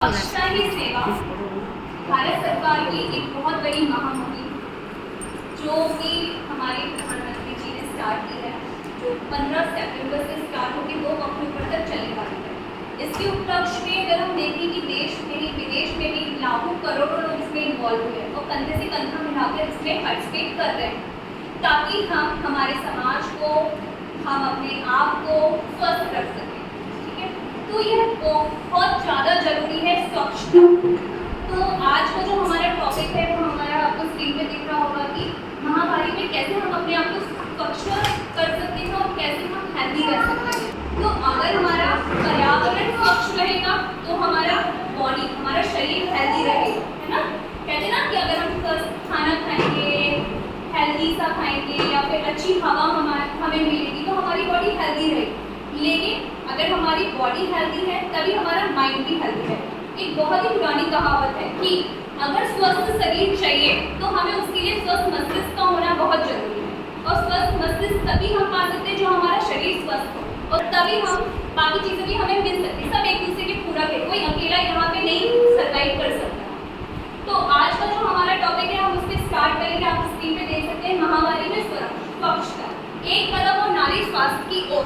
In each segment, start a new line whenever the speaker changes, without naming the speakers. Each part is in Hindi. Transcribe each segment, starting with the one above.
स्वच्छता ही सेवा भारत सरकार की एक बहुत बड़ी महामुहिम जो कि हमारे प्रधानमंत्री जी ने स्टार्ट की है, जो 15 सितंबर से स्टार्ट होकर 2 अक्टूबर तक चलने वाली है। इसके उपलक्ष्य में अगर हम देखें कि देश में ही विदेश में भी लाखों करोड़ों लोग इसमें इन्वॉल्व हुए हैं और कंधे से कंधा मिलाकर इसमें पार्टिसिपेट कर रहे हैं ताकि हम हमारे समाज को, हम अपने आप को स्वस्थ रख सकें। तो यह बहुत ज़्यादा जरूरी है स्वच्छता। तो आज का जो हमारा टॉपिक है वो हमारा आपको स्क्रीन पे दिख रहा होगा कि महामारी में कैसे हम अपने आप को स्वच्छ कर सकते हैं और कैसे हम हेल्दी रह सकते हैं। तो अगर हमारा पर्यावरण स्वच्छ रहेगा तो हमारा बॉडी, हमारा शरीर हेल्दी रहेगा, है ना। कहते हैं ना कि अगर हम स्वस्थ खाना खाएंगे, हेल्दी सा खाएंगे या फिर अच्छी हवा हमें मिलेगी तो हमारी बॉडी हेल्दी रहेगी। लेकिन अगर हमारी बॉडी हेल्दी है तभी हमारा माइंड भी हेल्दी है। एक बहुत ही पुरानी कहावत है कि अगर स्वस्थ शरीर चाहिए तो हमें उसके लिए स्वस्थ मस्तिष्क का होना बहुत जरूरी है और स्वस्थ मस्तिष्क तभी हम पा सकते हैं जो हमारा शरीर स्वस्थ हो और तभी हम बाकी चीज़ें भी हमें मिल सकती है। सब एक दूसरे के पूरक है, कोई अकेला यहाँ पे नहीं सर्वाइव कर सकता। तो आज का जो हमारा टॉपिक है हम उससे स्टार्ट करेंगे। आप स्क्रीन पे देख सकते हैं महामारी में स्वच्छता, एक कदम और नारी स्वास्थ्य की ओर।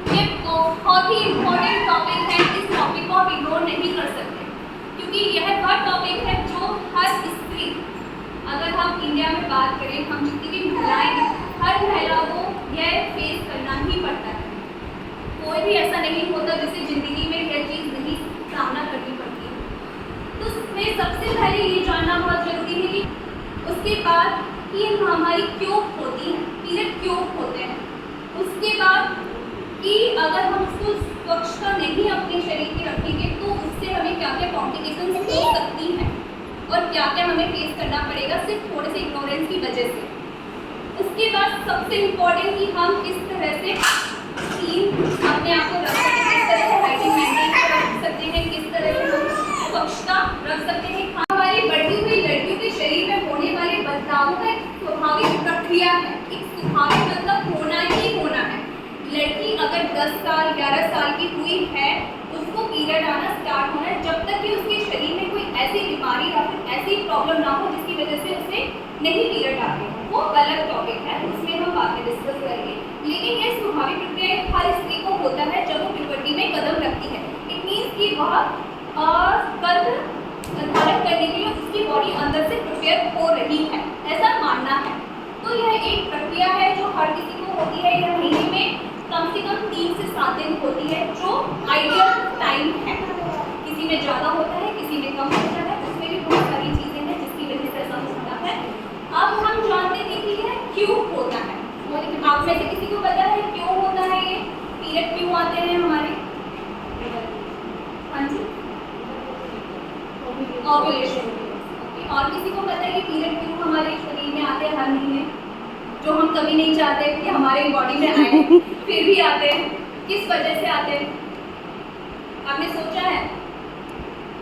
ये बहुत ही इम्पोर्टेंट टॉपिक है। इस टॉपिक को आप इग्नोर नहीं कर सकते क्योंकि यह वह टॉपिक है जो हर स्त्री, अगर हम इंडिया में बात करें, हम जितनी भी महिलाएं हैं, हर महिला को यह फेस करना ही पड़ता है। कोई भी ऐसा नहीं होता जिसे ज़िंदगी में यह चीज़ नहीं सामना करनी पड़ती है। तो उसमें सबसे पहले ये जानना बहुत ज़रूरी है कि उसके बाद कि ये महामारी क्यों होती है, पीरियड क्यों होते हैं। उसके बाद कि अगर हम उसको स्वच्छता नहीं अपने शरीर की रखेंगे तो उससे हमें क्या क्या कॉम्प्लिकेशंस हो सकती हैं और क्या क्या हमें फेस करना पड़ेगा सिर्फ थोड़े से इग्नोरेंस की वजह से। उसके बाद सबसे इम्पोर्टेंट कि हम किस तरह से अपने आप को रख सकते हैं, किस तरह से हाइजीन मेंटेन रख सकते हैं, किस तरह से हम स्वच्छता रख सकते हैं। हमारी बढ़ती हुई लड़कियों के शरीर में होने वाले बदलावों का एक स्वाभाविक प्रक्रिया है, एक स्वाभाविक मतलब होना ही होना है। लड़की अगर 10 साल 11 साल की हुई है उसको पीरियड आना स्टार्ट होना है जब तक कि उसके शरीर में कोई ऐसी बीमारी या फिर ऐसी प्रॉब्लम ना हो जिसकी वजह से उसे नहीं पीरियड आते हो। वो अलग टॉपिक है, उसमें हम बाद में डिस्कस करेंगे। लेकिन यह स्वाभाविक प्रक्रिया हर स्त्री को होता है जब वो प्यूबर्टी में कदम रखती है। इट मीन्स कि वह गर्भ धारण करने के लिए उसकी बॉडी अंदर से प्रिपेयर हो रही है, ऐसा मानना है। तो यह एक प्रक्रिया है जो हर किसी को होती है। यह महीने में कम से कम 3 से 7 दिन होती है जो आइडियल टाइम है। किसी में ज़्यादा होता है, किसी में कम होता है, उसमें भी बहुत सारी चीज़ें हैं जिसकी वजह से ऐसा होता है। अब हम जानते हैं कि यह क्यों होता है। लेकिन आप में से किसी को पता है क्यों होता है, ये पीरियड क्यों आते हैं हमारे? हाँ जी, ओव्यूलेशन। और किसी को पता है कि पीरियड क्यों हमारे शरीर में आते हैं हर महीने, जो हम कभी नहीं चाहते कि हमारे बॉडी में आए फिर भी आते हैं। किस वजह से आते हैं, आपने सोचा है?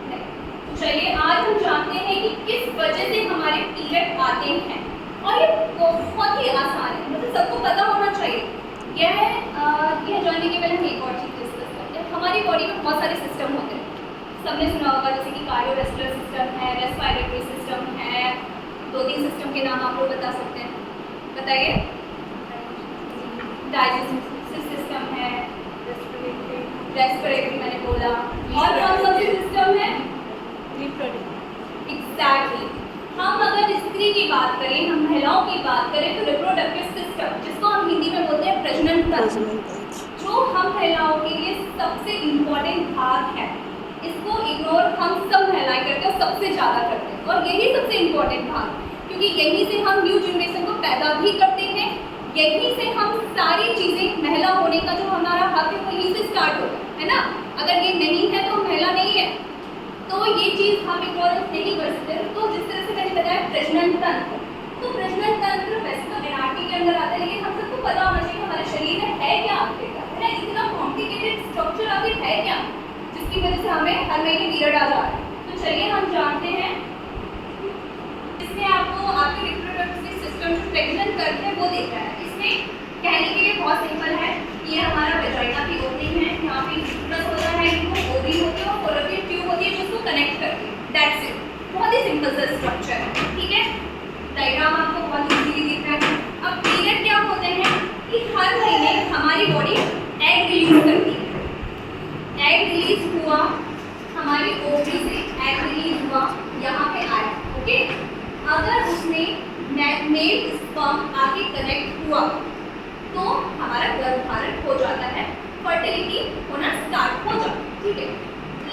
नहीं। तो चलिए आज हम जानते हैं कि किस वजह से हमारे पीरियड आते हैं और ये बहुत ही आसान है, मतलब सबको पता होना चाहिए। यह जानने के पहले हम एक और चीज़ डिस्कस करते हैं। हमारी बॉडी में बहुत सारे सिस्टम होते हैं, सबने सुना होगा, जैसे कि कार्डियोवैस्कुलर सिस्टम है, रेस्पिरेटरी सिस्टम है। 2-3 सिस्टम के नाम आप लोग बता सकते हैं, बताइए। डाइजेस्टिव सिस्टम है, रेस्पिरेटरी मैंने बोला, और कौन से सिस्टम है? एग्जैक्टली। हम अगर स्त्री की बात करें, हम महिलाओं की बात करें तो रिप्रोडक्टिव सिस्टम, जिसको हम हिंदी में बोलते हैं प्रजनन तंत्र, जो हम महिलाओं के लिए सबसे इम्पोर्टेंट भाग है। इसको इग्नोर हम सब महिलाएं करते हैं और सबसे ज़्यादा करते हैं, और यही सबसे इम्पोर्टेंट भाग, क्योंकि यहीं से हम न्यू जनरेशन को पैदा भी करते हैं। यहीं से हम सारी चीज़ें, महिला होने का जो हमारा हक है वो यहीं से स्टार्ट होता है ना। अगर ये नहीं है तो महिला नहीं है, तो ये चीज़ हम इग्नोरेंस नहीं कर सकते। तो जिस तरह से मैंने बताया प्रजनन तंत्र, तो प्रजनन तंत्र वैसे तो एनाटॉमी के अंदर आता है, लेकिन हम सबको पता होना चाहिए हमारे शरीर में है क्या आखिर, है ना। इतना कॉम्प्लिकेटेड स्ट्रक्चर आखिर है क्या जिसकी वजह से हमें हर महीने पीरियड आ जा रहा है। तो चलिए हम जानते हैं। इसमें आपको आपके रिप्रोडक्टिव सिस्टम जो प्रजनन तंत्र है वो देख रहा है। इसमें कहने के लिए बहुत सिंपल है, ये हमारा वेजाइना की ओपनिंग है, यहाँ पे यूट्रस होता है, इनको ओवरी होते हैं और फॉलोपियन ट्यूब होती है। होती है जो उसको कनेक्ट करती है, दैट्स इट। बहुत ही सिंपल सा स्ट्रक्चर है, ठीक है। डायग्राम आपको बहुत इजीली दिख रहा है। अब पीरियड क्या होते हैं कि हर महीने हमारी बॉडी एग रिलीज करती है। एग रिलीज हुआ हमारी ओवरी से, एग रिलीज हुआ यहाँ पे आया, ओके। अगर उसमें मेल स्पर्म आके कनेक्ट हुआ तो हमारा गर्भधारण हो जाता है, फर्टिलिटी होना स्टार्ट हो जाता है, ठीक है।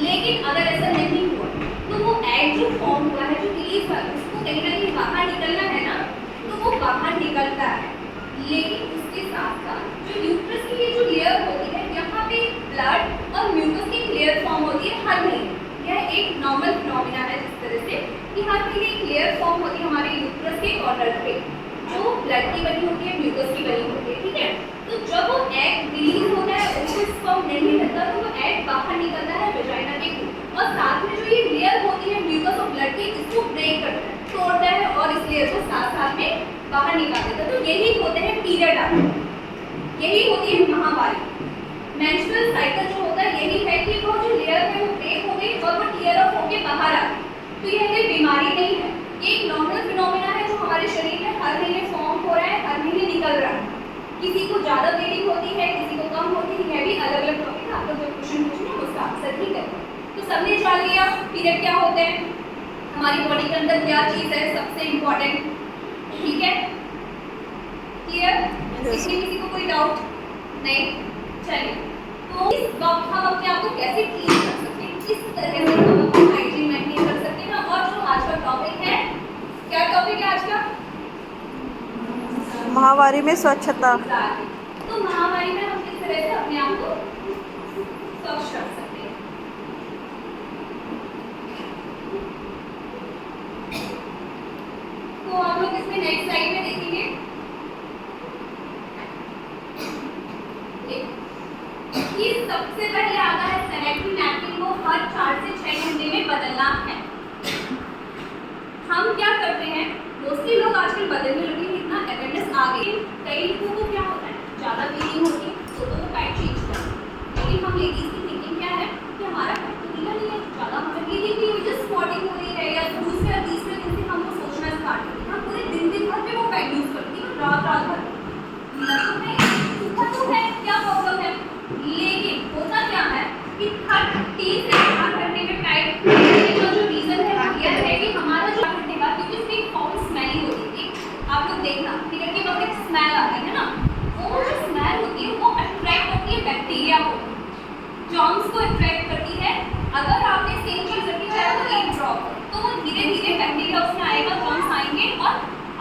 लेकिन अगर ऐसा नहीं हुआ तो वो एग जो फॉर्म हुआ है, जो रिलीज हुआ है, उसको कहीं ना कहीं बाहर निकलना है ना, तो वो बाहर निकलता है। लेकिन उसके साथ साथ जो यूट्रस की ये जो लेयर होती है, यहाँ पे ब्लड और म्यूकस की लेयर फॉर्म होती है हर महीने। यह एक नॉर्मल फिनोमिना है, जिस तरह से कि हर महीने एक लेयर फॉर्म होती है हमारे यूट्रस के कॉर्नर पे, जो ब्लड की बनी होती है, म्यूकस की बनी होती है, ठीक है। तो जब वो एग रिलीज होता है, उसको स्पर्म नहीं मिलता, तो वो एग बाहर निकलता है वेजाइना के थ्रू, और साथ में जो ये लेयर होती है म्यूकस और ब्लड की, इसको ब्रेक करता है, तोड़ता है और इस लेयर को साथ साथ में बाहर निकाल देता है। तो यही होते हैं पीरियड आते, यही होती है महावारी। मेंस्ट्रुअल साइकिल जो होता है यही है कि वो जो लेयर है वो ब्रेक हो गई और वो टीयर ऑफ होके बाहर आ गई। तो यह कोई बीमारी नहीं है, ये एक नॉर्मल फिनोमेना है जो हमारे शरीर में हर महीने फॉर्म हो रहा है, हर महीने निकल रहा है। किसी को ज़्यादा ब्लीडिंग होती है, किसी को कम होती है, यह भी अलग अलग टॉपिक है। आपको जो क्वेश्चन पूछना है उसका आंसर ही करें। तो सबने जान लिया पीरियड क्या होते हैं, हमारी बॉडी के अंदर क्या चीज़ है सबसे इम्पोर्टेंट, ठीक है। क्लियर? इसमें किसी को कोई डाउट नहीं? चलिए, तो इस वक्त हम अपने आप को कैसे क्लीन कर सकते हैं, किस तरह से हम अपना हाइजीन मेंटेन कर सकते हैं। और जो आज का टॉपिक है, क्या टॉपिक है आज का?
महावारी में स्वच्छता।
तो महावारी में हम किस तरह से अपने आप को स्वच्छ रख सकते हैं। तो आप लोग इसमें नेक्स्ट स्लाइड में देखेंगे कि सबसे पहले आता है सैनिटरी नैपकिन को हर 4 से 6 घंटे में बदलना है। हम क्या करते हैं, मोस्टली लोग आजकल बदलने लगे हैं, इतना अवेयरनेस आ गई। कई लोगों को क्या होता है, ज़्यादा ब्लीडिंग होती है तो वो पैड चेंज करते हैं। लेकिन हम लेडीज़ की थिंकिंग क्या है कि हमारा पैड तो ढीला नहीं है, ज़्यादा हमें ब्लीडिंग नहीं हुई, जस्ट स्पॉटिंग हो रही है, या दूसरे या तीसरे दिन से हम वो सोचना स्टार्ट करते हैं। हम पूरे दिन भर में वो पैड यूज़ करती हैं, रात भर ढीला तो है, सूखा तो है, क्या प्रॉब्लम है। लेकिन होता क्या है कि हर 3 से 4 घंटे में पैड का जो रीज़न है वो यह है कि हमारा जो घंटे बाद, क्योंकि उसमें एक फॉर्म स्मेल होती है, आप लोग देखना पीरियड के वक्त एक स्मेल आती है ना, वो जो स्मेल होती है वो अट्रैक्ट करती है बैक्टीरिया को, जर्म्स को अट्रैक्ट करती है। अगर आपने सेम चीज़ रखी चाहे तो एक ड्रॉप, तो वो धीरे धीरे बैक्टीरिया उसमें आएगा, जर्म्स आएंगे और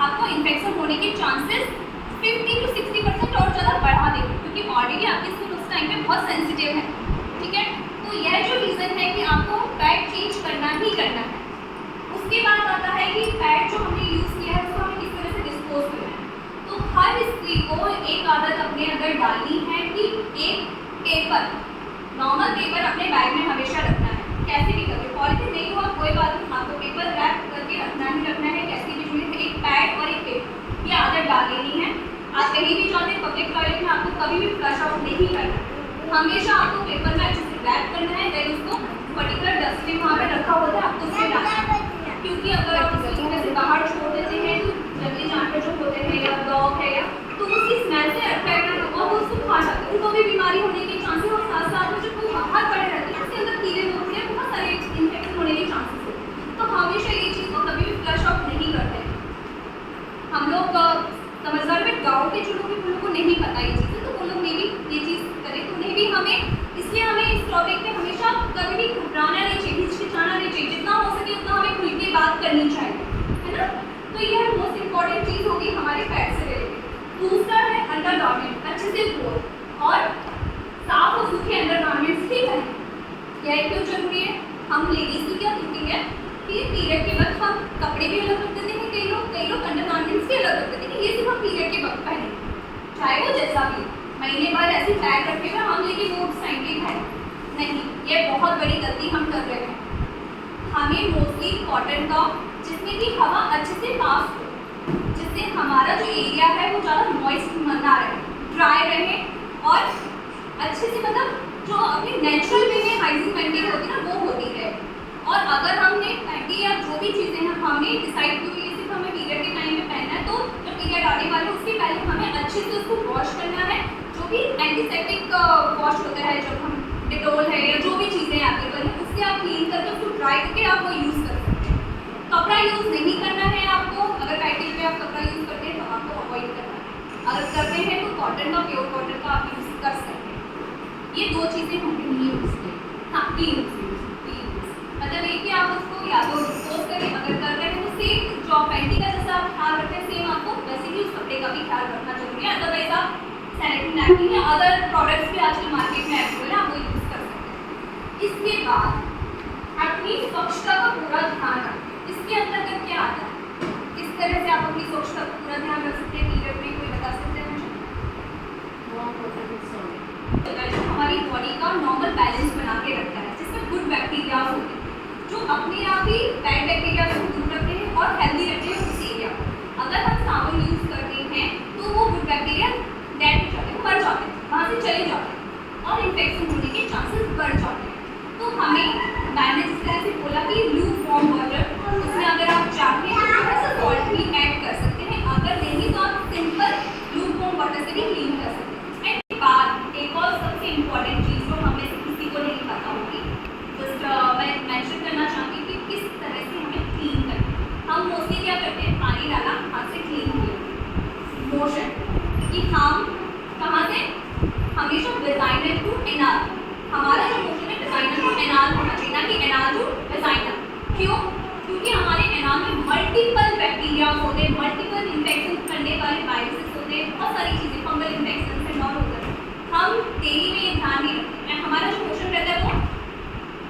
आपको इन्फेक्शन होने के चांसेस 50 to 60% और ज़्यादा बढ़ा देंगे, क्योंकि ऑलरेडी आपकी स्किन उस टाइम पे बहुत सेंसिटिव है, ठीक है। तो यह जो रीज़न है कि आपको पैड चेंज करना ही करना है। उसके बाद आता है कि पैड जो हमने यूज़ किया है उसको हमें किस तरह से डिस्पोज करना है। तो हर स्त्री को एक आदत अपने अंदर डालनी है कि एक पेपर, नॉर्मल पेपर अपने बैग में हमेशा रखना है, कैसे भी करके। पॉलिथीन नहीं हुआ कोई बात नहीं, आपको पेपर रैप करके रखना ही रखना है, कैसे भी जुड़े एक पैड और एक पेपर, ये आदत डाल लेनी है। आप कहीं भी जाते हैं पब्लिक टॉयलेट में, आपको कभी भी फ्लश आउट नहीं करना, हमेशा आपको पेपर में अच्छे से रैप करना है, देन उसको पर्टिकुलर डस्टबिन वहाँ पे रखा होता है, आपको उसमें डालना है। क्योंकि अगर आप उसको इस से बाहर छोड़ देते हैं तो जंगली जानवर जो होते हैं या डॉग है या, तो उसकी स्मेल से अट्रैक्ट और वो उसको खा जाते हैं, उनको भी बीमारी होने के चांसेस, और साथ साथ में जब वो बाहर पड़े रहते हैं उसके अंदर कीड़े होते हैं, बहुत सारे इन्फेक्शन होने के चांसेस होते हैं। तो हमेशा ये चीज़ को कभी भी फ्लश आउट नहीं करते। हम लोग समझदार में गाँव के जो लोग को नहीं पता ये चीज़ें, तो वो लोग मे भी ये चीज़ करें, तो उन्हें भी हमें, इसलिए हमें इस टॉपिक पे हमेशा कभी भी घबराना नहीं चाहिए, हिचकिचाना नहीं चाहिए, जितना हो सके उतना हमें खुल के बात करनी चाहिए, है ना। तो यह मोस्ट इम्पॉर्टेंट चीज़ होगी हमारे पैड से रिलेटेड। दूसरा है अंडर गारमेंट, अच्छे से धो और साफ और सूखे अंडर गारमेंट्स ही पहने। यह क्यों जरूरी है, हम लेडीज़ की क्या थिंकिंग है कि पीरियड के वक्त हम कपड़े भी अलग रख देते हैं, कई लोग अंडर गारमेंट्स भी अलग रख देते हैं कि ये सिर्फ हम पीरियड के वक्त पहने, चाहे वो जैसा भी, महीने बाद ऐसी पैक रखे हुए हम लेके वो टाइम पे खाए नहीं, ये बहुत बड़ी गलती हम कर रहे हैं। हमें मोस्टली कॉटन का, जिसमें कि हवा अच्छे से पास हो, जिससे हमारा जो एरिया है वो ज़्यादा मॉइस्ट ना रहे, ड्राई रहे और अच्छे से, मतलब जो अपनी नेचुरल वे में हाइजीन मेंटेन होती है ना वो होती है। और अगर हमने पैंटी या जो भी चीज़ें हैं हमने डिसाइड की हुई सिर्फ हमें पीरियड के टाइम में पहनना है, तो जब पीरियड आने वाले उसके पहले हमें अच्छे से उसको वॉश करना है। जो भी एंटीसेप्टिक वॉश होता है, जब हम डिटोल है या जो भी चीज़ें अवेलेबल है उससे आप क्लीन करके उसको ड्राई करके आप वो यूज़ कर सकते हैं। कपड़ा यूज़ नहीं करना है आपको, अगर पैकेज में आप कपड़ा यूज़ करते हैं तो आपको अवॉइड करना है। अगर करते हैं तो कॉटन का, प्योर कॉटन का आप यूज़ कर सकते हैं। ये दो चीज़ें हमने नहीं यूज़ की। हाँ, क्लीन मतलब एक कि आप उसको या तो डिस्पोज करें, अगर कर रहे हैं तो सेम जो पैंटी का जैसा आप ख्याल रखते हैं सेम आपको वैसे ही उस कपड़े का भी ख्याल रखना जरूरी है। अदरवाइज आप सैनिटरी नैपकिन या अदर प्रोडक्ट्स भी आजकल मार्केट में अवेलेबल है, आप वो यूज़ कर सकते हैं। इसके बाद अपनी स्वच्छता का पूरा ध्यान रखें। इसके अंतर्गत क्या आता है, किस तरह से आप अपनी स्वच्छता का पूरा ध्यान रख सकते हैं पीरियड में, कोई बता सकते हैं मुझे? जो हमारी बॉडी का नॉर्मल बैलेंस बना के रखता है, जिसमें गुड बैक्टीरिया होते हैं जो अपने आप ही बैड बैक्टीरिया को दूर रखते हैं और हेल्दी रखते हैं उस एरिया को। अगर हम साबुन यूज़ करते हैं तो वो गुड बैक्टीरिया डेड हो जाते हैं, मर जाते हैं, वहाँ से चले जाते हैं और इन्फेक्शन होने के चांसेस बढ़ जाते हैं। तो हमें मैंने जिस तरह से बोला कि लूक वार्म वाटर, उसमें अगर आप चाहें तो थोड़ा सा सॉल्ट भी ऐड कर सकते हैं, अगर नहीं तो आप सिंपल लूक वार्म वाटर से भी क्लीन कर सकते हैं। एंड बाद एक और सबसे इम्पॉर्टेंट चीज़ जो हमें से किसी को नहीं पता होगी, जस्ट मैं मेंशन करना चाहती हूँ कि किस तरह से हमें क्लीन करना है। हम मोस्टली क्या करते हैं, पानी डाला, हाथ से क्लीन किया, मोशन कि हम कहाँ से, हमेशा डिजाइनर टू एनाल, हमारा जो मोशन है डिजाइनर टू एनाल होना चाहिए, ना कि एनाल टू डिजाइनर। क्यों? क्योंकि हमारे एनाल में मल्टीपल बैक्टीरिया होते हैं, मल्टीपल इन्फेक्शन करने वाले वायरसेस होते हैं, बहुत सारी चीज़ें, फंगल इन्फेक्शन से नॉट होता है। हम डेली में ये ध्यान नहीं रखते हैं। हमारा जो मोशन रहता है वो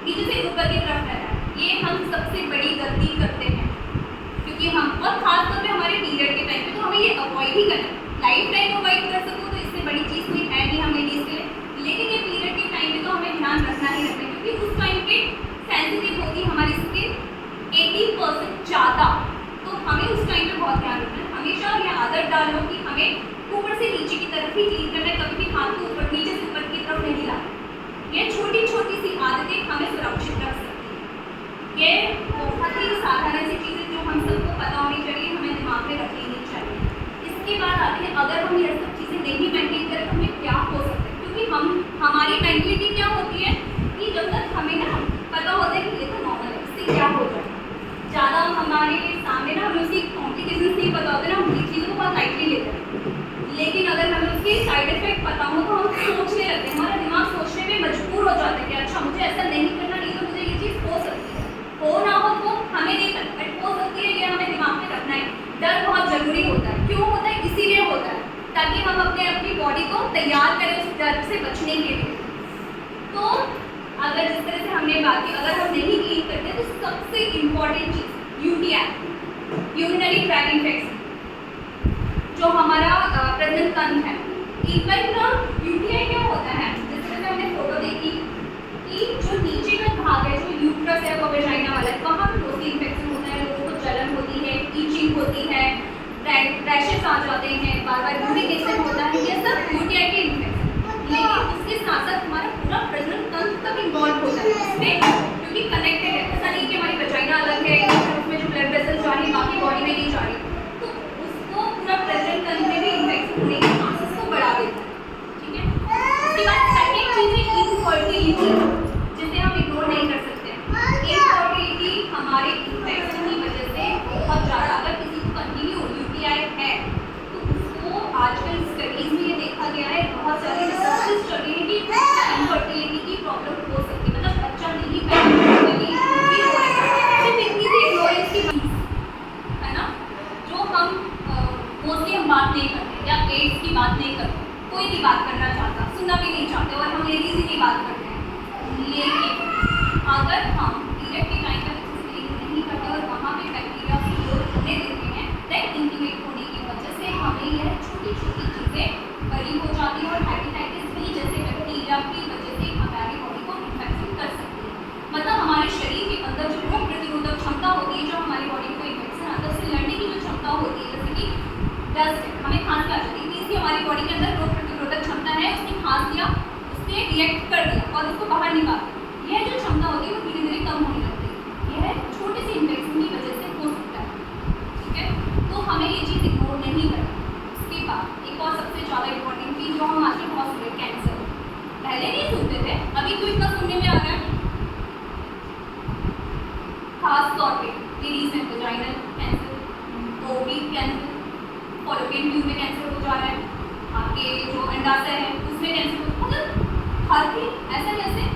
नीचे से ऊपर की तरफ रहता है, ये हम सबसे बड़ी गलती करते हैं। क्योंकि हम, और खासतौर पे हमारे पीरियड के टाइम पे, तो हमें ये अवॉइड ही करना है। लाइफ टाइम अवॉइड कर सको तो इससे बड़ी चीज़ कोई है नहीं हम लेडीज़ के लिए, लेकिन ये पीरियड के टाइम पे तो हमें ध्यान रखना ही रखना है, क्योंकि उस टाइम पे सेंसिटिव होती है हमारी स्किन 80% ज़्यादा। तो हमें उस टाइम पे बहुत ध्यान रखना है। हमेशा ये आदत डाल लो कि हमें ऊपर से नीचे की तरफ ही क्लीन करना है, कभी भी हाथ को ऊपर, नीचे से ऊपर की तरफ नहीं लाना। ये छोटी छोटी सी आदतें हमें सुरक्षित रख सकती हैं। ये बहुत ही साधारण सी चीज़ें जो हम सबको पता होनी चाहिए, हमें दिमाग में रख लेनी चाहिए। इसके बाद आते हैं, अगर हम ये सब चीज़ें नहीं मेंटेन करें तो हमें क्या हो सकता है, क्योंकि हमारी मेंटलिटी क्या होती है कि जब तक हमें ना पता होता है कि ये तो नॉर्मल है, इससे क्या हो जाए, ज़्यादा हमारे सामने ना हमें उसकी कॉम्प्लिकेशन नहीं पता होता है ना, हम ये चीज़ों को बहुत लाइटली लेते हैं। लेकिन अगर हमें उसके साइड इफेक्ट पता हो तो हम सोचने लगते हैं, हमारा दिमाग सोचने में मजबूर हो जाता है कि अच्छा मुझे ऐसा नहीं करना, नहीं तो मुझे ये चीज़ हो सकती है। हो ना हो तो हमें नहीं पता, बट हो सकती है, ये हमें दिमाग में रखना है। डर बहुत ज़रूरी होता है। क्यों होता है? इसीलिए होता है ताकि हम अपनी बॉडी को तैयार करें उस डर से बचने के लिए। तो अगर जिस तरह से हमने बात की, अगर हम नहीं क्लीन करते तो सबसे इम्पॉर्टेंट चीज़ यूटीआई, यूरिनरी ट्रैक्ट इन्फेक्शन, जो हमारा प्रेजेंट तंत्र है। इवन यूटीआई क्या होता है, जिस तरह से हमने फोटो देखी कि जो नीचे का भाग है, जो यूट्रस है, वो वेजाइना वाला है, वहाँ पर मोस्टली इन्फेक्शन होता है, लोगों को जलन होती है, ईचिंग होती है, रैशेस आ जाते हैं, बार बार यूरिनेशन होता है, ये सब यूटीआई के इन्फेक्शन। लेकिन उसके साथ साथ हमारा पूरा प्रजनन तंत्र तक इन्वॉल्व होता है इसमें, क्योंकि कनेक्टेड है। ऐसा नहीं कि हमारी वेजाइना अलग है, उसमें जो ब्लड वेसल्स जा रही है बाकी बॉडी में नहीं जा रही, तो उसको पूरा प्रजनन तंत्र में भी इन्फेक्शन होने के चांसेस को बढ़ा देता है। ठीक है, उसके बाद सेकेंड चीज़ है इनफर्टिलिटी, जिसे हम इग्नोर नहीं कर सकते। इनफर्टिलिटी हमारे इन्फेक्शन की वजह से बहुत ज़्यादा, अगर किसी को कंटिन्यू यूटीआई है तो उसको आजकल स्टडीज़ में ये देखा गया है, बहुत सारे रिसर्चेस चल रही है कि इनफर्टिलिटी की प्रॉब्लम हो सकती है, मतलब बच्चा नहीं पैदा होने की हो रहा है, सिर्फ इतनी सी इग्नोरेंस की वजह से, है ना, जो हम मोस्टली हम बात नहीं करते, या एड्स की बात नहीं करते, कोई भी बात करना चाहता, सुनना भी नहीं चाहते, और हम लेडीज ही की बात करते हैं। लेकिन अगर हम पीरियड के टाइम पर क्लीन नहीं करते और वहाँ पे बैक्टीरिया फ्लोर होने देते हैं, दैट इंटीमेट होने की वजह से हमें यह छोटी छोटी चीज़ें बड़ी हो जाती है, और हेपेटाइटिस बी जैसे बैक्टीरिया की वजह से हमारी बॉडी को इन्फेक्शन कर सकती है। मतलब हमारे शरीर के अंदर जो रोग प्रतिरोधक क्षमता होती है, जो हमारी बॉडी को इन्फेक्शन आता है उससे लड़ने की जो क्षमता होती है, जैसे कि डस्ट, हमें खांसी आ जाती है, मीन्स कि हमारी बॉडी के अंदर रोग प्रतिरोधक क्षमता है, उसने खांस लिया, उसने रिएक्ट कर दिया और उसको बाहर निकाल दिया, यह जो क्षमता होती है वो धीरे धीरे कम होने लगती है। खास तौर पे लेडीज में vaginal cancer, ovary cancer, Fallopian tube में कैंसर हो जा रहा है, आपके जो अंडाशय है उसमें कैंसर, मतलब हर दिन ऐसा कैसे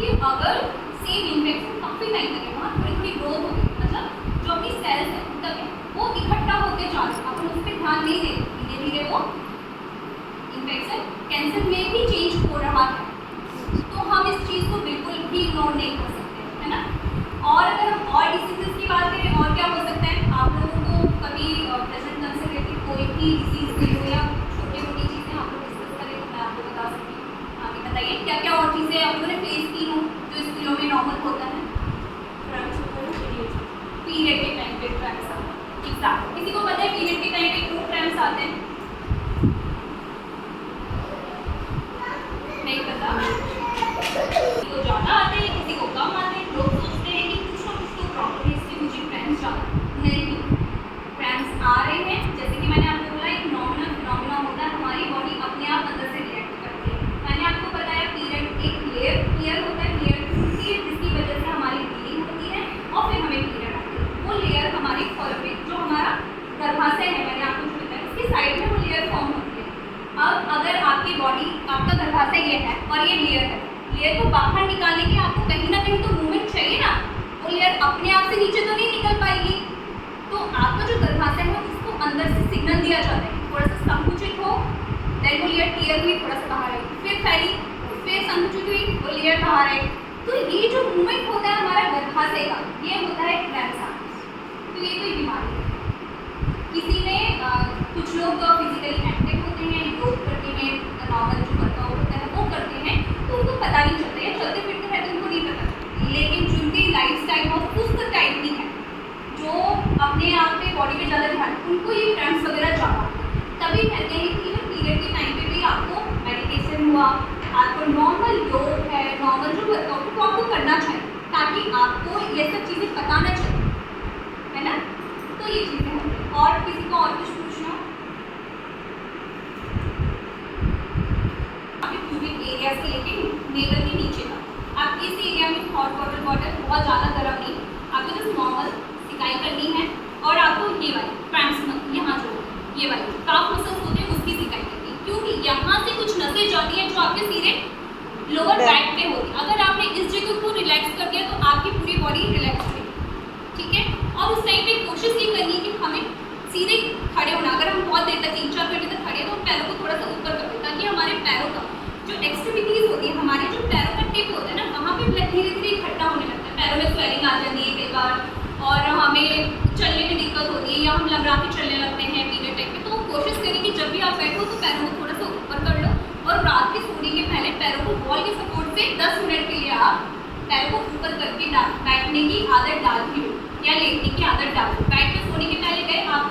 कि अगर सेम इन्फेक्शन काफ़ी टाइम तक है, वहाँ थोड़ी थोड़ी ग्रोथ हो गई, मतलब जो अपनी सेल्स है तक है वो इकट्ठा होते जा रहे हैं, अपन उस पर ध्यान नहीं देते, धीरे धीरे वो इन्फेक्शन कैंसर में भी चेंज हो रहा है। तो हम इस चीज़ को बिल्कुल भी इग्नोर नहीं कर सकते, है ना। और अगर हम और डिसीजेस की बात करें, और क्या हो सकता है, आप लोगों को कभी प्रेजेंट कंसर्वेटिव कोई भी डिसीज हुई हो या छोटी मोटी चीज़ें आप लोग डिस्कस करें तो मैं आपको बता सकती हूँ। आप बताइए क्या क्या और चीज़ें आप लोगों ने फेस की हो जो स्त्रियों में नॉर्मल होता है। पीरियड के टाइम पे क्रैम्प्स आते हैं, एग्जैक्ट, किसी को पता है पीरियड के टाइम पे क्यों क्रैम्प्स आते हैं? नहीं पता, किसी को ज़्यादा आते हैं, किसी को कम आते हैं। लोग सोचते हैं कि कुछ ना कुछ तो प्रॉब्लम है इसलिए मुझे क्रैम्प्स ज़्यादा, नहीं, क्रैम्प्स आ रहे हैं, जैसे कि मैंने आपको बोला एक नॉर्मल फिनोमेना होता है, हमारी बॉडी अपने आप अंदर से रिएक्ट करती है। मैंने आपको बताया पीरियड एक लेयर होता है, लेयर टूटती है जिसकी वजह से हमारी ब्लीडिंग होती है और फिर हमें पीरियड आती है। वो लेयर हमारी फॉलोपियन जो हमारा गर्भाशय है, मैंने आपको जो बताया उसके साइड में वो लेयर फॉर्म होती है। अब अगर आपकी बॉडी, आपका गर्भाशय ये है और ये लेयर है, लेयर को बाहर निकालने के लिए आपको कहीं ना कहीं तो मूवमेंट चाहिए ना, वो लेयर अपने आप से नीचे तो नहीं निकल पाएगी। तो आपका जो गर्भाशय है उसको अंदर से सिग्नल दिया जाता है, थोड़ा सा संकुचित हो, देन वो लेयर टियर हुई, थोड़ा सा बाहर आई, फिर फैली, फिर संकुचित हुई, वो लेयर बाहर आई। तो ये जो मूवमेंट होता है हमारा गर्भाशय का, ये होता है क्रैम्प्स। तो ये कोई बीमारी है। किसी में कुछ लोग फिजिकली एक्टिव होते हैं, योग करते हैं, नॉर्मल जो वर्कआउट होता है वो करते हैं, तो उनको पता नहीं चलता, या चलते फिरते हैं तो उनको नहीं पता चलता। लेकिन जिनकी लाइफ स्टाइल बहुत सुस्त टाइप की है, जो अपने आप पे बॉडी पे ज़्यादा ध्यान, उनको ये क्रैम्प्स वगैरह ज़्यादा होते हैं। तभी कहते हैं कि इवन पीरियड के टाइम पे भी आपको मेडिटेशन हुआ, आपको नॉर्मल योग है, नॉर्मल जो वर्कआउट है वो आपको करना चाहिए, ताकि आपको ये सब चीज़ें पता न चले, है ना। तो ये चीज़ें होती हैं। और किसी को और कुछ पूछना? आपके ट्यूबिक एरिया से लेके नेवल के नीचे तक, आप इस एरिया में हॉट वाटर बॉटल, बहुत ज़्यादा गर्म नहीं, आपको जस्ट नॉर्मल सिकाई करनी है। और आपको ये वाली क्रैम्प्स, यहाँ जो ये वाली काफ मसल्स होते हैं उसकी सिकाई करनी है, क्योंकि यहाँ से कुछ नसें जाती हैं जो आपके सीधे लोअर बैक पे होती है। अगर आपने इस जगह को रिलैक्स कर दिया तो आपकी पूरी बॉडी रिलैक्स होगी, ठीक है। और उस टाइम पे कोशिश ये करनी है कि हमें सीधे खड़े होना, अगर हम बहुत देर तक 3-4 घंटे तक खड़े हैं तो पैरों को थोड़ा सा ऊपर कर दें, ताकि हमारे पैरों का जो एक्सट्रीमिटीज़ होती है, हमारे जो पैरों का टिप होता है ना, वहाँ पे ब्लड धीरे धीरे इकट्ठा होने लगता है, पैरों में स्वेलिंग आ जाती है कई बार, और हमें चलने में दिक्कत होती है, या हम लंबरा के चलने लगते हैं पीरियड टाइम में। तो कोशिश करें कि जब भी आप बैठो तो पैरों को थोड़ा सा ऊपर कर लो, और रात के सोने के पहले पैरों को वॉल के सपोर्ट से 10 मिनट के लिए आप पैरों को ऊपर करके बैठने की आदत डाल दी हो, या लेटने की आदत डाल दो। बैठ के सोने के पहले गए आप,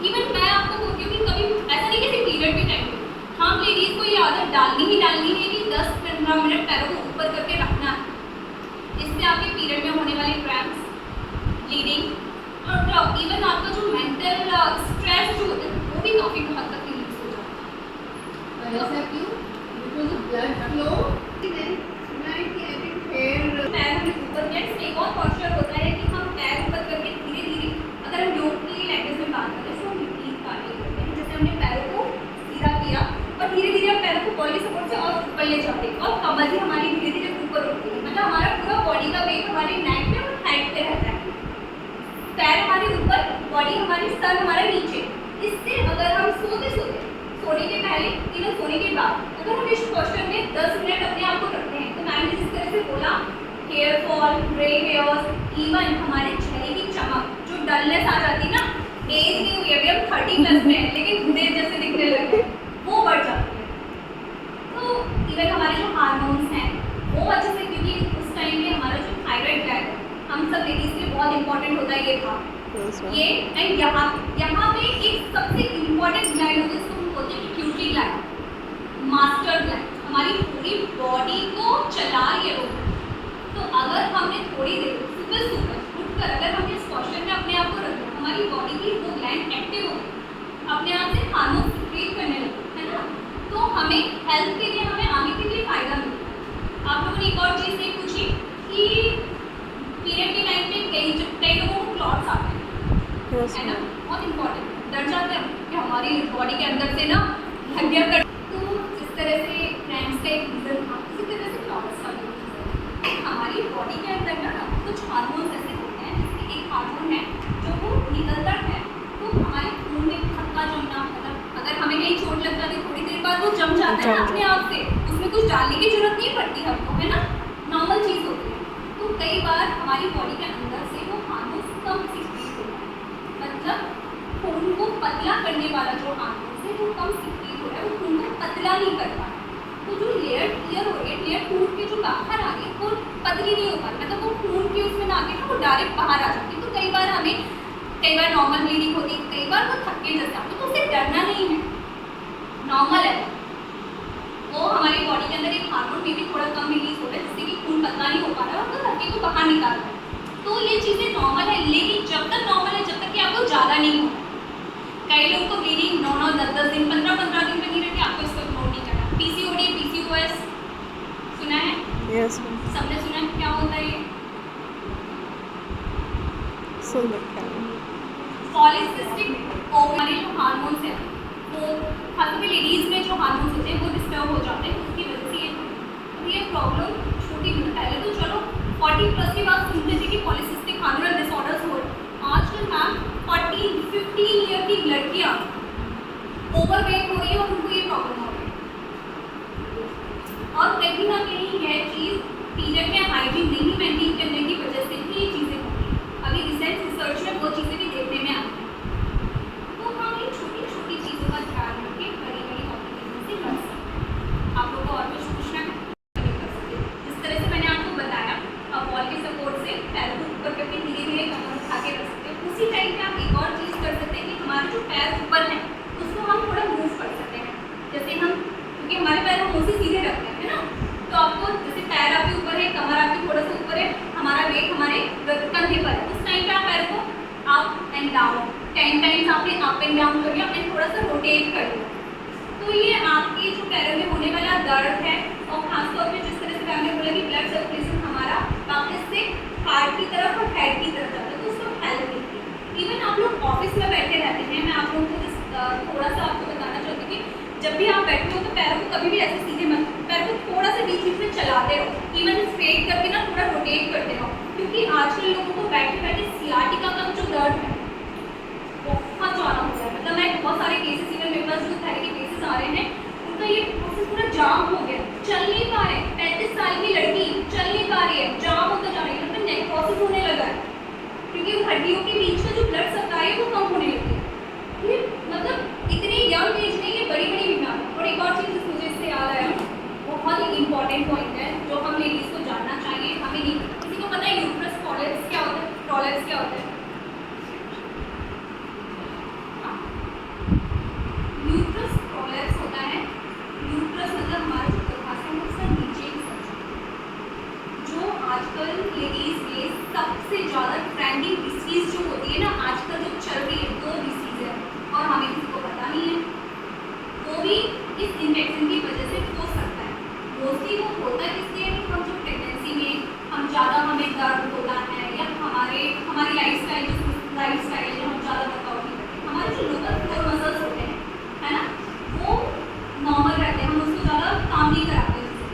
इवन मैं आपको बोलती हूँ कि कभी ऐसा नहीं कि पीरियड के टाइम पे, हम लेडीज़ को ये आदत डालनी ही है कि 10-15 मिनट पैरों को ऊपर करके रखना है। इससे आपके पीरियड में होने वाले क्रैम्प्स, ब्लीडिंग, और इवन आपका जो मेंटल स्ट्रेस जो होता है वो भी काफ़ी हद तक रिलीज हो जाता है।
ऐसा क्यों? बिकॉज ब्लड फ्लो
पैर हमें ऊपर किया, इसमें एक और पॉस्चर होता है कि हम पैर ऊपर करके धीरे धीरे, अगर हम योग की लैंग्वेज में बात करें तो हम रिपीट करते हैं, जैसे हमने पैरों को सीधा किया और धीरे धीरे हम पैरों को बॉडी सपोर्ट से और ऊपर ले जाते हैं, और कमर भी हमारी धीरे धीरे ऊपर उठती है, मतलब हमारा पूरा बॉडी का वेट हमारे नेक पे और हेड पे रहता है, पैर हमारे ऊपर, बॉडी हमारी, सर हमारा नीचे। इससे अगर हम सोने के पहले, इवन सोने के बाद अगर हम इस क्वेश्चन में 10 मिनट अपने आप को रखते हैं, तो मैंने जिस तरह से बोला, hair fall, grey hairs, even हमारे चेहरे की चमक, जो डलनेस आ जाती है ना, एज नहीं हुई अभी, हम 30+ में हैं लेकिन बूढ़े जैसे दिखने लगे, वो बढ़ जाती है। तो इवन हमारे जो हार्मोन्स हैं वो अच्छे से, क्योंकि उस टाइम में हमारा जो थायराइड ग्लैंड है, हम सब लेडीज़ के लिए बहुत इंपॉर्टेंट होता है ये था, ये। एंड यहाँ पे एक सबसे इम्पॉर्टेंट ग्लैंड होती है, जिसको हम बोलते हैं पिट्यूटरी ग्लैंड, मास्टर ग्लैंड, हमारी पूरी बॉडी को चला ये रोक। तो अगर हमने थोड़ी देर सुबह उठकर अगर हमने इस क्वेश्चन में अपने आप को रखा, हमारी बॉडी की वो ग्लैंड एक्टिव हो, अपने आप से हार्मोन सिक्रीट करने लगे, है ना। तो हमें हेल्थ के लिए, हमें आगे के लिए फ़ायदा मिलता है। आप लोगों ने एक और चीज़ नहीं पूछी कि पीरियड के टाइम पे कई लोगों को क्लॉट्स आते हैं,
Yes,
है ना,
ma'am.
बहुत इम्पोर्टेंट। डर जाते हैं कि हमारी बॉडी के अंदर से ना लग गया कर। तो जिस तरह से क्रैम्प्स का एक रीज़न था, उसी तरह से क्लॉट्स का भी रीज़न है। हमारी बॉडी के अंदर ना कुछ हार्मोन्स ऐसे होते हैं, जिसमें एक हार्मोन है जो वो निकलता है तो हमारे खून में थक्का जमना, मतलब अगर हमें कहीं चोट लग जाती है थोड़ी देर बाद वो जम जाता है ना अपने आप से, उसमें कुछ डालने की जरूरत नहीं पड़ती हमको, है ना, नॉर्मल चीज़ होती है। तो कई बार हमारी बॉडी के अंदर से वो हार्मोन्स कम सीक्रेट होता है, मतलब खून को पतला करने वाला जो हार्मोन्स है वो कम सीक्रेट हो रहा है, वो खून को पतला नहीं कर पा रहा। तो जो लेयर क्लियर हो रही है, लेयर टूट के जो बाहर आ गई वो पतली नहीं हो पा रही, मतलब वो खून के उसमें ना आके ना वो डायरेक्ट बाहर आ जाती है। तो कई बार नॉर्मल ब्लीडिंग होती है, कई बार वो थक्के जैसे आते, तो उससे डरना नहीं है, नॉर्मल है। वो हमारी बॉडी के अंदर एक हार्मोन में भी थोड़ा कम रिलीज हो रहा है, जिससे कि खून पतला नहीं हो पा रहा है और वो थक्के को बाहर निकाल रहा है। तो ये चीज़ें नॉर्मल है, लेकिन जब तक नॉर्मल है जब तक कि आपको ज़्यादा नहीं हो। कई लोग को ब्लीडिंग 9-9, 10-10 दिन, 15-15 दिन पे नहीं रहती, आपको इसको इग्नोर नहीं करना। PCOD, PCOS सुना है?
Yes, ma'am.
सबने सुना है, क्या होता है ये?
सुन रखा है.
पॉलीसिस्टिक ओवरी जो हार्मोन्स है वो खासकर लेडीज़ में जो हार्मोन्स होते हैं वो डिस्टर्ब हो जाते हैं, उसकी वजह से ये प्रॉब्लम छोटी पहले तो चलो 40+ के बाद सुनते थे कि पॉलीसिस्टिक हार्मोनल डिसऑर्डर्स हो रहे हैं। आजकल मैम 14-15 ईयर की लड़कियाँ ओवरवेट हो रही है और उनको ये प्रॉब्लम हो रही है। और कहीं ना कहीं यह चीज़ पीरियड में हाइजीन नहीं मेंटेन करने की वजह से भी ये चीज़ें होती हैं। अभी रिसेंट रिसर्च में वो चीज़ें भी देखने में आती हैं। तो हम इन छोटी छोटी चीज़ों का ध्यान रख के बड़ी बड़ी कॉम्प्लिकेशन से लड़ सकते हैं। आप लोगों को और कुछ पूछना है? जिस तरह से मैंने आपको बताया, आप वॉल के सपोर्ट से पैर को ऊपर करके धीरे धीरे कमर उठा के रख सकते हैं। उसी टाइम पे आप एक और चीज़ कर सकते हैं कि हमारे जो पैर ऊपर है उसको हम थोड़ा मूव कर सकते हैं। जैसे हम, क्योंकि हमारे पैर हम उसी सीधे रखते हैं ना, तो आपको जैसे पैर आपके ऊपर है, कमर आपकी थोड़ा सा ऊपर है, हमारा वेट हमारे कंधे पर है, उस टाइम पे आप पैर को अप एंड डाउन 10 टाइम्स आपने अप एंड डाउन कर लिया, आपने थोड़ा सा रोटेट कर लिया। तो ये आपके जो पैरों में होने वाला दर्द है, और खासतौर पे जिस तरह से मैंने बोला कि ब्लड सर्कुलेशन हमारा वापस से हार्ट की तरफ और हेड की तरफ जाता है, तो उसको हेल्प मिलती है। इवन आप लोग ऑफिस में बैठे रहते हैं, मैं आप लोगों को थोड़ा सा आपको बताना चाहती हूँ कि जब भी आप बैठे हो तो पैरों को कभी भी ऐसे सीधे मत, पैर को थोड़ा सा बीच बीच में चलाते रहो, इवन स्ट्रेट करके ना थोड़ा रोटेट करते रहो, क्योंकि आजकल लोगों को बैठे बैठे सियाटिका का जो दर्द है बहुत ज़्यादा हो रहा है। मतलब मैं बहुत सारे केसेस, इवन मेरे पास जो थेरेपी केसेस आ रहे हैं, उनका ये प्रोसेस पूरा जाम हो गया, चल नहीं पा रहे। 35 साल की लड़की चल नहीं पा रही है, जाम होता जा रही है, मतलब नेक्रोसिस होने लगा है, क्योंकि उन हड्डियों के बीच में जो ब्लड सप्लाई है वो कम होने लगी है। ये मतलब इतनी यंग एज में ये बड़ी बड़ी बीमारी। और एक और चीज़ मुझे इससे याद आया, बहुत ही इंपॉर्टेंट पॉइंट है जो हम लेडीज़ को जानना चाहिए, हमें नहीं, किसी को पता है यूट्रस प्रोलेप्स क्या होता है? प्रोलेप्स क्या होता है? यूट्रस प्रोलेप्स होता है, यूट्रस मतलब हमारा जो गर्भाशय है उसका नीचे की सतह, जो आजकल लेडीज़ में सबसे ज़्यादा ट्रेंडिंग डिसीज़ जो होती है ना आजकल जो चल रही है, वो डिसीज़ है और हमें किसी को पता नहीं है। वो भी इस इन्फेक्शन की वजह से हो सकता है। मोस्टली वो होता है इसलिए कि हम जो प्रेगनेंसी में हम ज़्यादा, हमें दर्द होता है या हमारी लाइफस्टाइल है जो हम ज़्यादा वर्कआउट नहीं करते, हमारे जो लोअर फ्लोर मसल्स होते हैं, है ना, वो नॉर्मल रहते हैं, हम उसको ज़्यादा काम नहीं कराते उससे।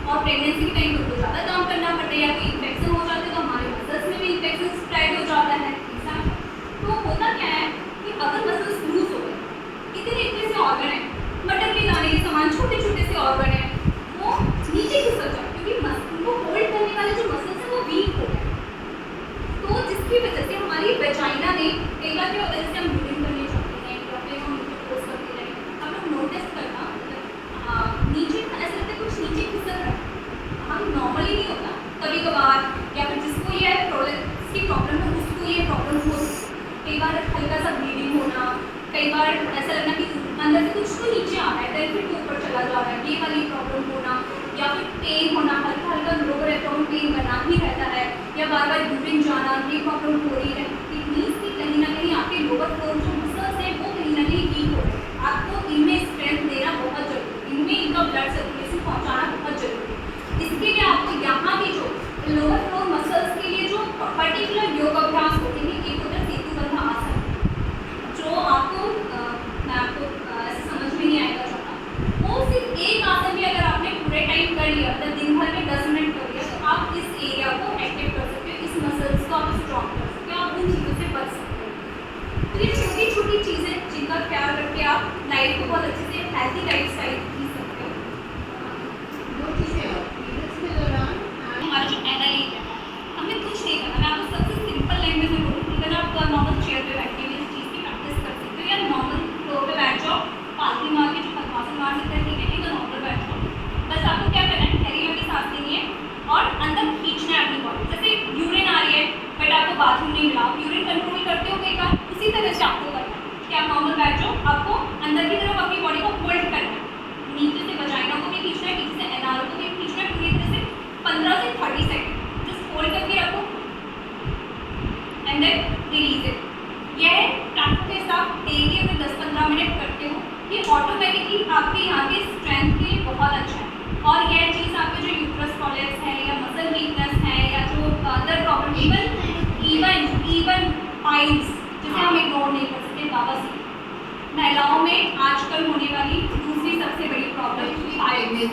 और प्रेगनेंसी के टाइम पर तो ज़्यादा काम करना पड़ता है, या कोई इन्फेक्शन हो जाता है तो हमारे मसल्स में भी इन्फेक्शन स्प्रेड हो जाता है। तो होता क्या है कि अगर मसल्स लूज हो गए, इतने से ऑर्गन है, मटर के दाने के समान छोटे छोटे से ऑर्गन है, वो नीचे खिसक जाए, क्योंकि उनको होल्ड करने वाले जो मसल्स हैं वो वीक हो गए। तो जिसकी वजह से हमारी वेजाइना में कई बार क्या होता है, जैसे हम ब्लीडिंग करने जाते हैं या फिर हम फोर्स करते रहें, हम लोग नोटिस करना, नीचे ऐसा लगता है कुछ नीचे खिसक रहा है, हम नॉर्मली नहीं होता, कभी कभार, या फिर जिसको ये प्रोलेप्स की प्रॉब्लम है उसको ये प्रॉब्लम हो सकती है। कई बार हल्का सा ब्लीडिंग होना, कई बार ऐसा लगना कि अंदर से कुछ तो नीचे आ रहा है, फिर तो ऊपर चला जा रहा है, ये वाली प्रॉब्लम होना, या फिर पेन होना, हल्का हल्का लोअर एब्डोमेन पेन बना ही रहता है, या बार बार यूरिन जाना, ये प्रॉब्लम हो रही है। इट मीन्स कि कहीं ना कहीं आपके लोअर फ्लोर जो मसल्स हैं वो कहीं ना कहीं वीक हो रहे हैं। आपको इनमें स्ट्रेंथ देना बहुत जरूरी है, इनमें इनका ब्लड सर्कुलेशन पहुँचाना बहुत जरूरी है। इसके लिए आपको यहाँ भी जो लोअर फ्लोर मसल्स के लिए जो पर्टिकुलर लाइफ को बहुत अच्छे से हेल्थी लाइफ स्टाइल जी सकते हो।
दो चीजें और पीरियड्स के दौरान
हमारा जो एनालिट है, हमें कुछ नहीं करना। मैं आपको सबसे सिंपल लैंग्वेज में बोलूँ, अगर आप नॉर्मल चेयर पे बैठ के भी इस चीज़ की प्रैक्टिस कर सकते हो, या नॉर्मल फ्लोर पे बैठ जाओ, पालती मार के जो पद्मासन मार सकते हैं, ठीक है, नहीं तो नॉर्मल बैठ जाओ। बस आपको क्या करना है, गहरी लंबी सांस लेनी है और अंदर खींचना है अपनी बॉडी। जैसे यूरिन आ रही है बट आपको बाथरूम नहीं मिला, आप यूरिन कंट्रोल करते हो कई बार, उसी तरह से आपको करना है कि आप नॉर्मल बैठ जाओ, आपको अंदर की तरफ अपनी बॉडी को होल्ड करना है, नीचे से वजाइना को भी खींचना है, पीछे से एनाल को भी खींचना है, पूरी तरह से 15 से 30 सेकंड जस्ट होल्ड करके रखो एंड देन रिलीज इट। यह प्रैक्टिस आप डेली अगर 10-15 मिनट करते हो, ये ऑटोमेटिकली आपके यहाँ की स्ट्रेंथ के लिए बहुत अच्छा है। और यह चीज़ आपके जो यूट्रस कॉलेज है या मसल वीकनेस है या जो अदर प्रॉब्लम, इवन पाइल्स, जिसे हम इग्नोर नहीं कर सकते, बवासीर, महिलाओं में आजकल होने वाली दूसरी सबसे बड़ी प्रॉब्लम पाइल्स।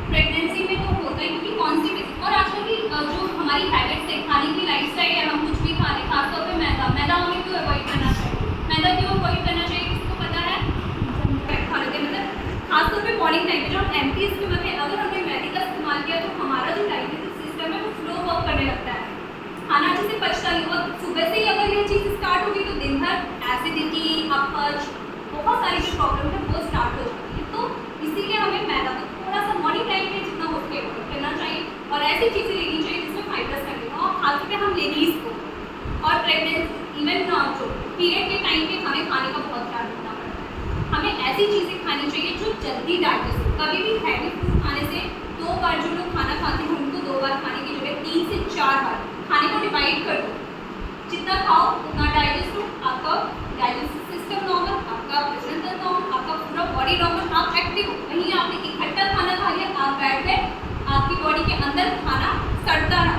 प्रेगनेंसी में तो होता ही, क्योंकि कॉन्स्टिपेशन और आजकल की जो हमारी हैबिट्स है, खाने की लाइफस्टाइल है, हम कुछ भी खा रहे, खासतौर पे मैदा हमें क्यों अवॉइड करना चाहिए? मैदा क्यों अवॉइड करना चाहिए, किसी को पता है? खा लेते हैं, मतलब खासतौर पे मॉर्निंग टाइम पे जो हम एम्प्टी स्टमक में अगर हमने मैदे का इस्तेमाल किया तो हमारा जो डाइजेस्टिव सिस्टम है वो स्लो वर्क करने लगता है, खाना अच्छे से पचता नहीं। और सुबह से ही अगर ये चीज़ स्टार्ट होगी तो दिन भर एसिडिटी, अपच, बहुत सारी जो प्रॉब्लम है वो स्टार्ट हो जाती है। तो इसीलिए हमें मैदा को थोड़ा सा मॉर्निंग टाइम में जितना हो सके अवॉइड करना चाहिए और ऐसी चीज़ें लेनी चाहिए जिसमें फाइबर्स लगेगा। और खासतौर पे हम लेडीज़ को और प्रेगनेंसी, इवन जो पीरियड के टाइम पे हमें खाने का बहुत ध्यान रखना पड़ता है। हमें ऐसी चीज़ें खानी चाहिए जो जल्दी डाइजेस्ट हो। कभी भी हैवी फूड खाने से 2 बार जो लोग खाना खाते हैं उनको 2 बार खाने की जगह 3 से 4 बार खाने को डिवाइड कर दो, जितना खाओ उतना डाइजेस्ट हो, आपका डाइजेस्टिव सिस्टम नॉर्मल, आपका पाचन तंत्र नॉर्मल, आपका पूरा बॉडी नॉर्मल, आप एक्टिव हो। वहीं आपने इकट्ठा खाना खा लिया, आप बैठ गए, आपकी बॉडी के अंदर खाना सड़ता रहा,